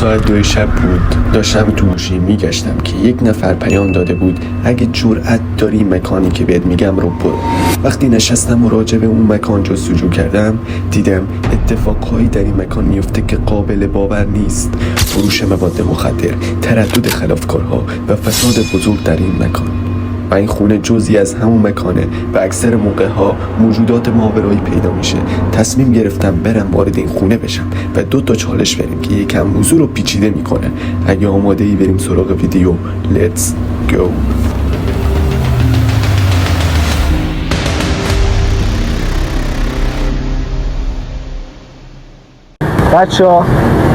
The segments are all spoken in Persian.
ساعت 2 شب بود. داشتم تو گوشی میگشتم که یک نفر پیام داده بود اگه جرأت داری مکانی که بهت میگم رو برو. وقتی نشستم و راجع به اون مکان جستجو کردم دیدم اتفاقهایی در این مکان میفته که قابل باور نیست. فروش مواد مخدر، تردد خلافکارها و فساد بزرگ در این مکان. و این خونه جزئی از همون مکانه و اکثر موقع ها موجودات ماورایی پیدا میشه. تصمیم گرفتم برم وارد این خونه بشم و 2 چالش بریم که یکم موضوع رو پیچیده میکنه. اگه آماده ای بریم سراغ ویدیو. Let's go. بچه‌ها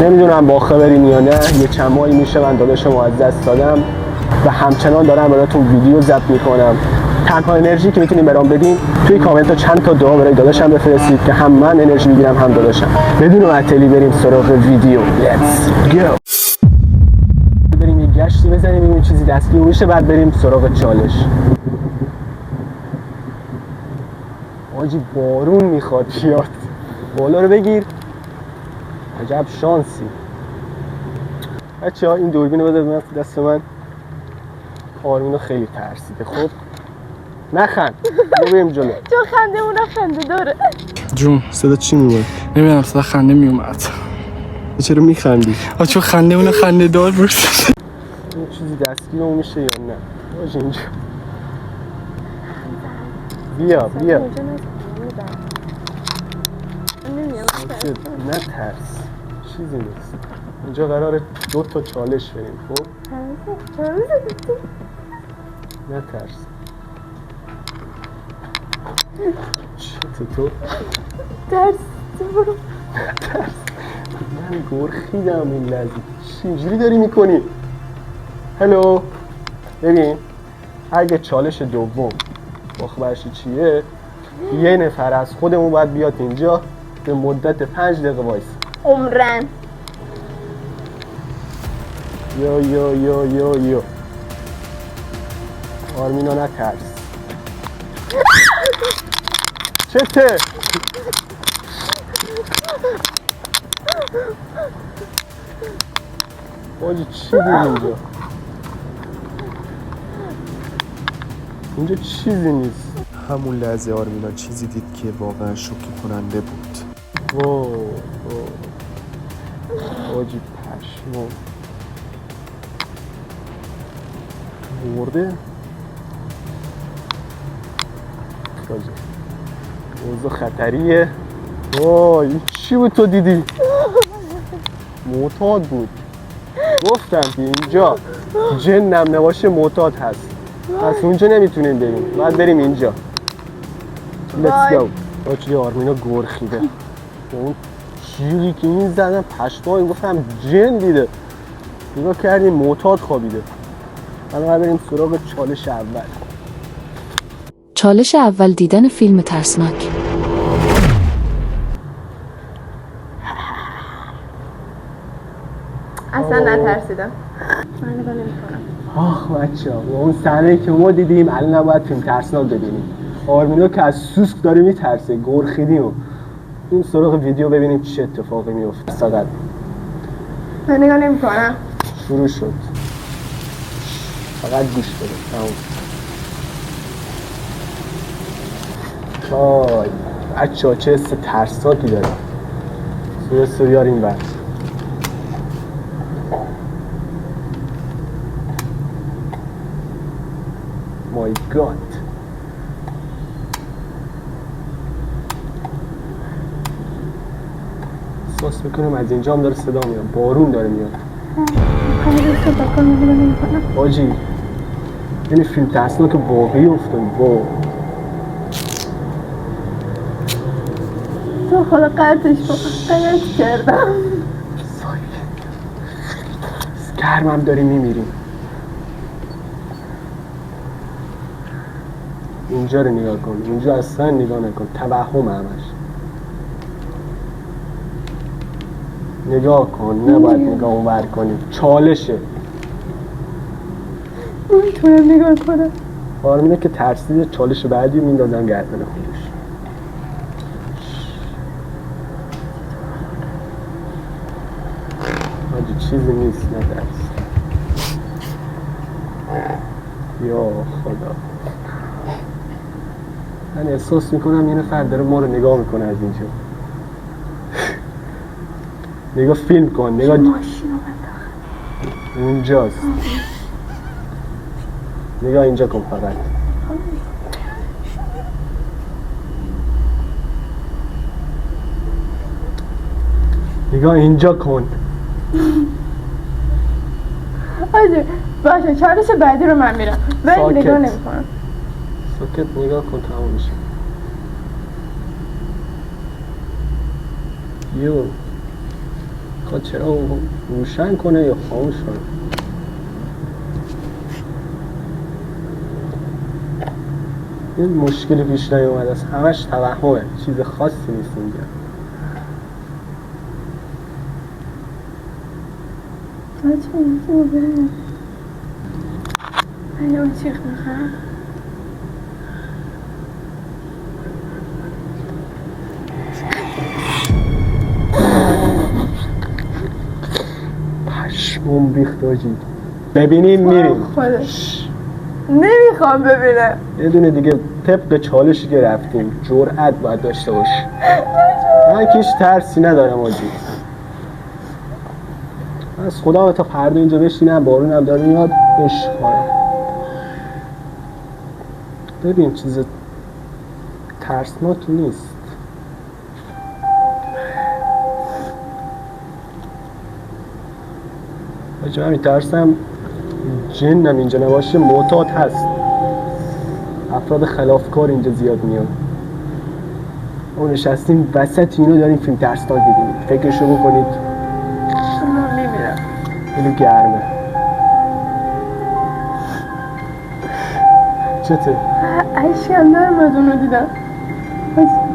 نمیدونم با خبرین یا نه، یه چند ماهی میشه من داداشمو از دست دادم و همچنان دارم براتون ویدیو ضبط میکنم. تنها انرژی که میتونیم برام بدین توی کامنت ها چند تا دعا برای داداشم بفرستید که هم من انرژی میگیرم هم داداشم. بدون معطلی بریم سراغ ویدیو. Let's go. بریم یه گشتی بزنیم ببینیم چیزی دستگیر میشه، بعد بریم سراغ چالش. آجی بارون میخواد بیاد. بالا رو بگیر. عجب شانسی. بچه‌ها این دوربین رو بده به دست من. آرمینو خیلی ترسیده. خب نخند، بریم جلو. چون خنده اونا خنده داره. جون صدا چی میومد؟ نمیدونم، صدا خنده میومد. چرا میخندی؟ چون خنده اون خنده دار بود. این چیزی دستگیرمون میشه یا نه؟ باشه اینجا. بیا نه ترس، چیزی نیست. اینجا قراره 2 چالش بریم. خب نه ترس. چه تو؟ ترس برو. ترس. من گرخیدم این لحظه. چی اینجوری داری میکنی؟ هلو ببین، اگه چالش دوم باخبرشی چیه، یه نفر از خودمون باید بیاد اینجا به مدت 5 دقیقه وایس. عمرن یا آرمینا نترس. چته؟ باجی چی بود اینجا؟ اینجا چیزی نیست. همون لحظه آرمینا چیزی دید که واقعا شوکه کننده بود. باجی پشمو مرده. باجی موضوع خطریه. وای این چی بود تو دیدی؟ معتاد بود. گفتم که اینجا جنم نباشه معتاد هست. پس اونجا نمیتونیم بریم، باید بریم اینجا. Let's go. باجی آرمینا گرخیده. اون جیغی که این زدن پشمام، گفتم جن دیده. نگاه کردیم معتاد خوابیده. الان بریم سراغ چالش اول. چالش اول دیدن فیلم ترسناک. اصلا نترسیدم. من نگاه نمی‌کنم. آخ بچه‌ها، اون صحنه‌ای که ما دیدیم الان نباید فیلم ترسناک ببینیم. آرمینا که از سوسک داره میترسه، گرخیدیم. این سراغ ویدیو ببینیم چه اتفاقی میفته. فقط من نگاه نمی‌کنم. شروع شد. فقط گوش بده. وای بچه‌ها چه حس ترسناکی داره. سوی بیار این بر. مای گاد. احساس میکنم از اینجا هم داره صدا میاد. بارون داره میاد. باجی یعنی فیلم ترسناک واقعی افتاد. تو خدا قطعش کن. قطع کردم. گرمم داریم میمیریم. اینجا رو نگاه کن. اینجا اصلا نگاه نکن. توهم همش. نگاه کن. نباید نگاه اونور کنیم. چالشه. نمیتونم نگاه کنم. آرمینه که ترسیده چالش بعدی رو میندازم گردن خودش. چیزی نیست نترس. یا خدا، من احساس میکنم یه نفر داره ما رو نگاه میکنه از اینجا. نگاه فیلم کن، نگاه ماشین اومد داخل. اونجاست. نگاه اینجا کن فقط. نگاه اینجا کن. آجه باشه، چالش بعدی رو من میرم ولی ساکت. نگاه نمیکنم. ساکت نگاه کن، تمام میشه. یو خواهد چرا روشن کنه یا خاموش کنه؟ یه مشکلی پیش نیومده است، همش توهمه، چیز خاصی نیست اینجا. بچه یکی رو ببینم. الان چیخ میخوام. پشمون ریخت آجی. ببینیم میریم. خودش نمیخوام ببینم. یه دونه دیگه طبق چالشی که رفتیم جرأت باید داشته باش. من که هیچ ترسی ندارم آجی. من از خدا تا فردا اینجا بشینم، بارون هم داره میاد، عشق کنم. ببین چیز ترسناکی نیست. آجی من میترسم جنم اینجا نباشه، معتاد هست. افراد خلافکار اینجا زیاد میان. ما نشستیم وسط اینو داریم فیلم ترسناک می‌بینیم. فکرشو بکنید. من میمیرم. خیلی گرمه. چته؟ عشقم دارم از اونو دیدم.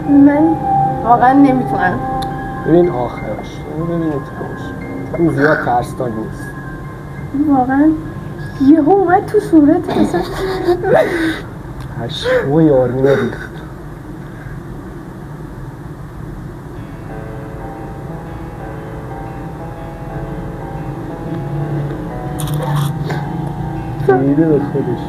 من واقعا نمیتونم. ببین آخرش. اینو ببینید تماش. این زیاد ترسناک نیست. واقعا یهو اومد تو صورت مثلا. پشمای آرمینه ریخت. ریده به خودش.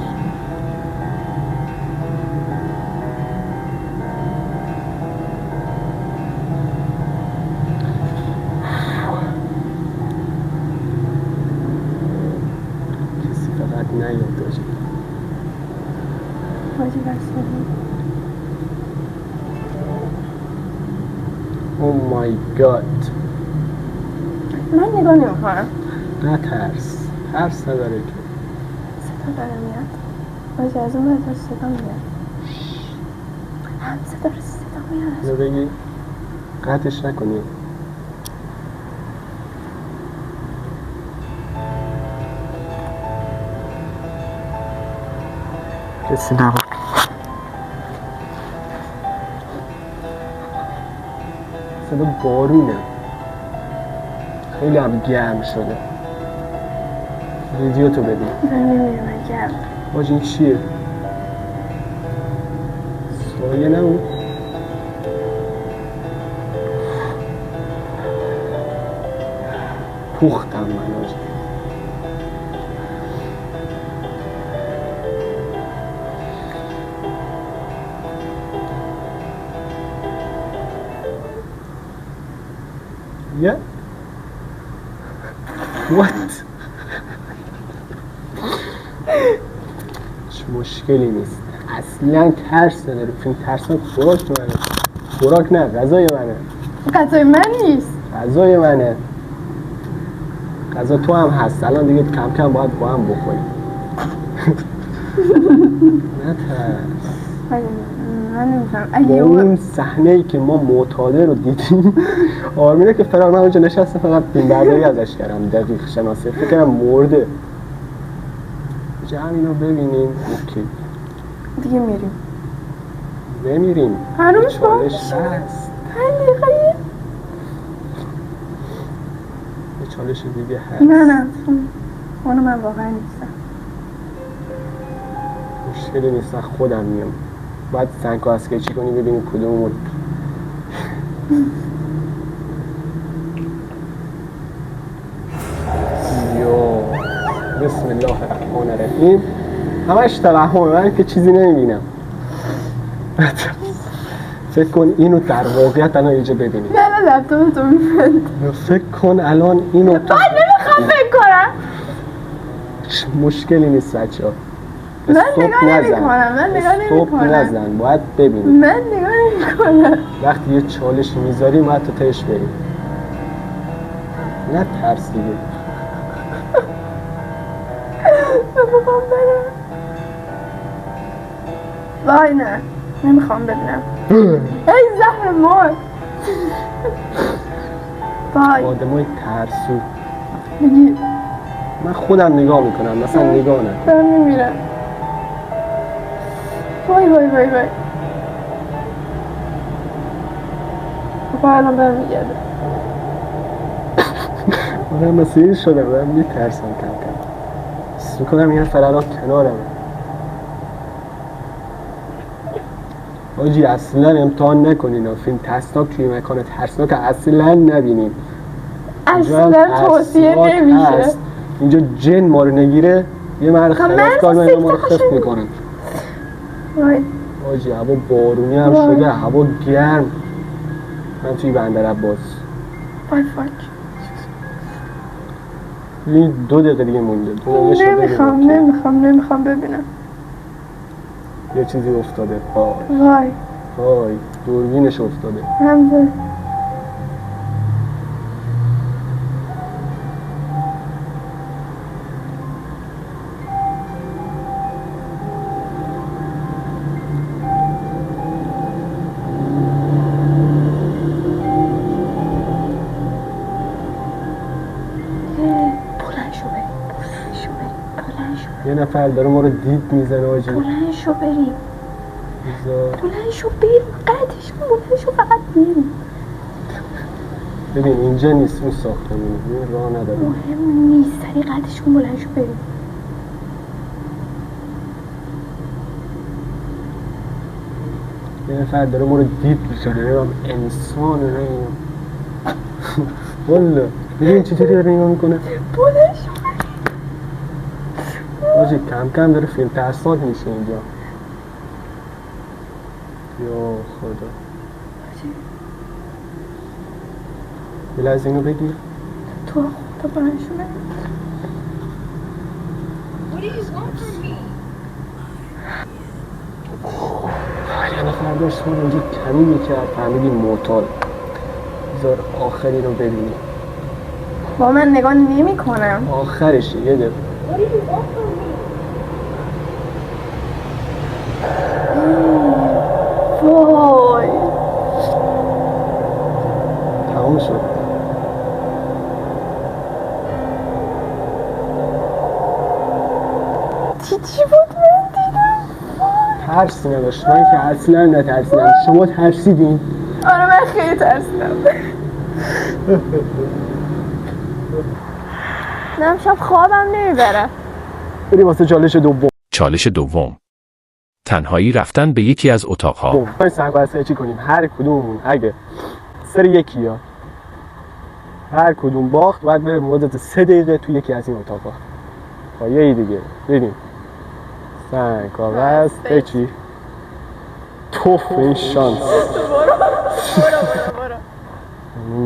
کسی فقط نیاد داشت. حاجی بستنی. Oh my god. من نگاه نمیکنم. نه ترس. ترس نداره که. صدا داره میاد. حاجی از اون باید صدا میاد. هم صدا میاد. اینو بگی قطعش نکنی. کسی نبود. صدا بارونه. خیلی هم گرم شده. ویدیو تو ببین. من نمیدونم گرم. حاجی این چیه؟ سایه نبود؟ پختم من حاجی. Yeah? What? هیچ مشکلی نیست. اصلا ترس نداره. فیلم ترسناک خوراک منه. خوراک نه، غذای منه. غذای من نیست. غذای منه. غذا تو هم هست. الان دیگه کم کم باید با هم بخوریم. نه ترس. من نمیفهم. با اگه اون صحنه‌ای که ما معتاده رو دیدیم، آرمینه که فرار من اونجا نشسته فقط فیلمبرداری ازش کردم، دقیق شناسه، فکر کنم مرده. همین رو ببینیم. اوکی دیگه میریم. نمیریم. هنوز چالش باش. هست. 5 دقیقه. یه چالش دیگه هست. نه اونو من واقعا نیستم. مشکلی نیست، از خودم میام. باید سنگ اسکچی کنی ببینیم کدومون. این همش توهمه، من که چیزی نمیبینم. فکر کن اینو در واقعیت الان اینجا ببینی. نه لپتاپ تو میبند. فکر کن الان اینو من نمیخوام فکر کنم. مشکلی نیست بچه ها. من نگاه نزن، باید ببینی. من نگاه نمیکنم. وقتی یه چالشی میذاری باید تو تهش بریم. نه ترس دیگه. بخوام برم. وای نه نمیخوام ببینم. ای زهر مار. وای آدمای ترسو. بگی من خودم نگاه میکنم، مثلا نگاه نکن. دارم میمیرم. وای وای وای وای. بابا الان برمیگرده. منم مسیحی شدم، من میترسم کم کم. حس میکنم یه نفر الان کنارم. آجی اصلا امتحان نکنین، فیلم ترسناک توی مکان ترسناک اصلا نبینین. اصلا توصیه نمیشه. اینجا جن ما رو نگیره، یه مرد خلاصکار ما رو خفت میکنن. وای آجی هوا بارونی هم شده، هوا گرم. من توی بندر عباس. وای فاک. این 2 دقیقه دیگه مونده. نمیخوام ببینم. یه چیزی افتاده. وای دوربینش افتاده. همزه یه نفر داره ما رو دید میزنه آجی. بلند شو بریم. قدش بلند شو فقط بریم. ببین اینجا نیست، اون ساختمونه، این راه نداره. مهم نیست، سریع قدش کن بلند شو بریم. یه نفر داره ما رو دید میزنه، نمیم انسان نمیم. والا ببین چطوری داره نگاه میکنه. بلند شو آجی کم کم داره فیلم ترسناک میشه اینجا. یا خدا. یه لحظه اینو بگیر. تو خدا بلند شو بریم. یه نفر داشت ما رو اینجا کمی میکرد، فهمیدیم معتاد. بذار آخری رو ببینیم. با من نگاه نمی کنم. آخرشه یه دقیقه. وای تموم شد. چی بود من دیدم. ترسی نداشت، من که اصلا نترسیدم. شما ترسیدین؟ آره من خیلی ترسیدم. نه امشب خوابم نمیبره. بریم واسه چالش دوم. تنهایی رفتن به یکی از اتاقها. باید سربسته چی کنیم؟ هر کدوم اگه سر یکی ها هر کدوم باخت باید بریم مدت 3 دقیقه توی یکی از این اتاقها. پایه دیگه بریم. سنگ کاغذ چی؟ توف این شانس.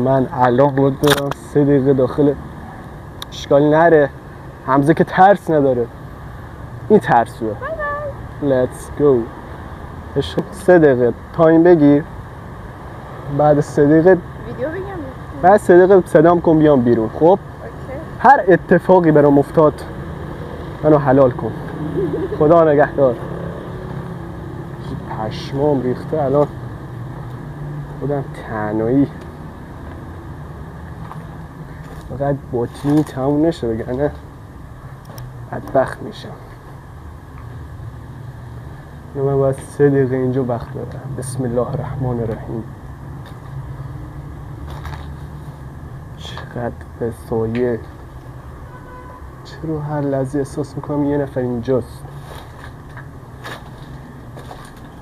من الان باید برم 3 دقیقه داخل. اشکال نره، حمزه که ترس نداره، این ترسوه. Let's go. 3 دقیقه تایم بگیر. بعد 3 دقیقه ویدیو بگم. بعد 3 دقیقه صدام کن بیام بیرون. خب هر اتفاقی برام افتاد منو حلال کن. خدا نگهدار. پشمام ریخته الان. خودم تنهایی. فقط باطنی تموم نشه بگنه بدبخت میشم. من باید 3 دقیقه اینجا وقت برم. بسم الله الرحمن الرحیم. چقدر به سایه. چرا هر لحظه احساس میکنم یه نفر اینجاست.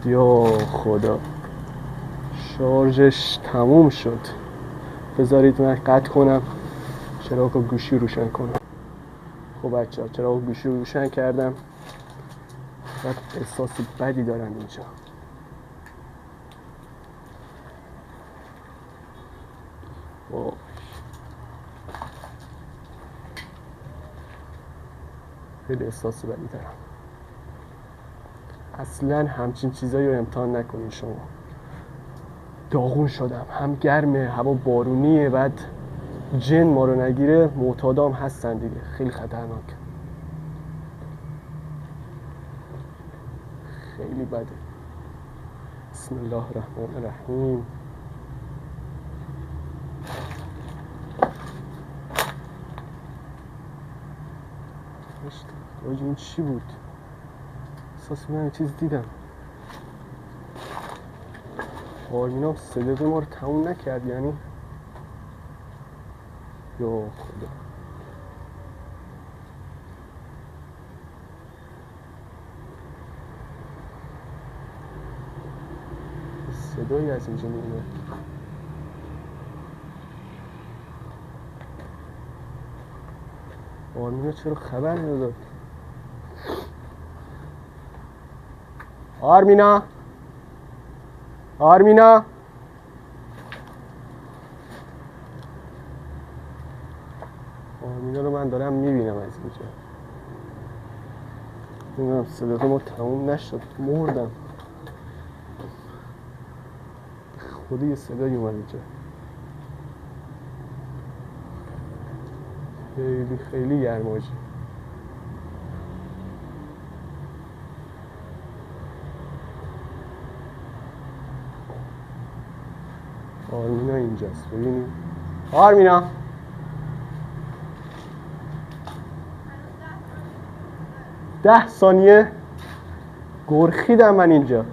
یا خدا. شارژش تموم شد. بذارید من قطع کنم چراغ گوشی روشن کنم. خب بچه ها چرا گوشی رو روشن کردم؟ بعد احساس بدی دارم اینجا. اوه. خیلی احساس بدی دارم. اصلا همچین چیزایی رو امتحان نکنین شما. داغون شدم، هم گرمه، هوا بارونیه، بعد جن ما رو نگیره، معتادام هستن دیگه، خیلی خطرناک، خیلی بده. بسم الله الرحمن الرحیم. آجی این چی بود؟ احساس می‌کنم یه چیز دیدم. آرمینا 3 دقیقه ما رو تموم نکرد یعنی. یا خدا. صدایی از اینجا میاد. آرمینا چرا خبر نداد؟ آرمینا آرمینا آرمینا رو من دارم میبینم از اینجا. نمیدونم 3 دقیقه ما تموم نشد، مردم. خودی یه صدایی اومد اینجا. خیلی خیلی گرماجی. آرمینا اینجاست، ببینید. آرمینا 10 ثانیه گرخیدم من اینجا.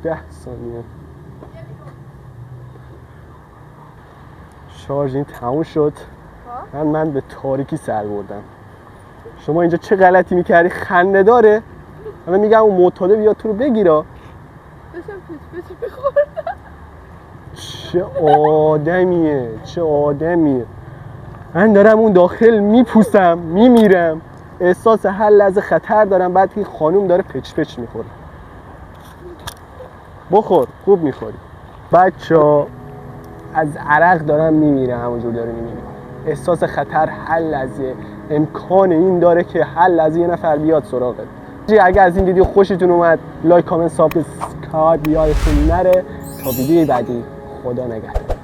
10 ثانیه شارژ این تموم شد. من به تاریکی سر بردم. شما اینجا چه غلطی میکردی؟ خنده داره. من میگم اون معتاده بیاد تو رو بگیره. داشتم پیچ میخوردم. چه آدمیه، چه آدمیه. من دارم اون داخل میپوسم، میمیرم، احساس هر لحظه خطر دارم، بعد این خانوم داره پچ میخوره. بخور، خوب میخوری. بچه‌ها از عرق دارم میمیرم، همونجور داره میمیرم. احساس خطر هر لحظه، امکان این داره که هر لحظه یه نفر بیاد سراغت. اگه از این ویدیو خوشتون اومد لایک، کامنت، سابسکرایب یادتون نره. تا ویدیوی بعدی، خدا نگهدار.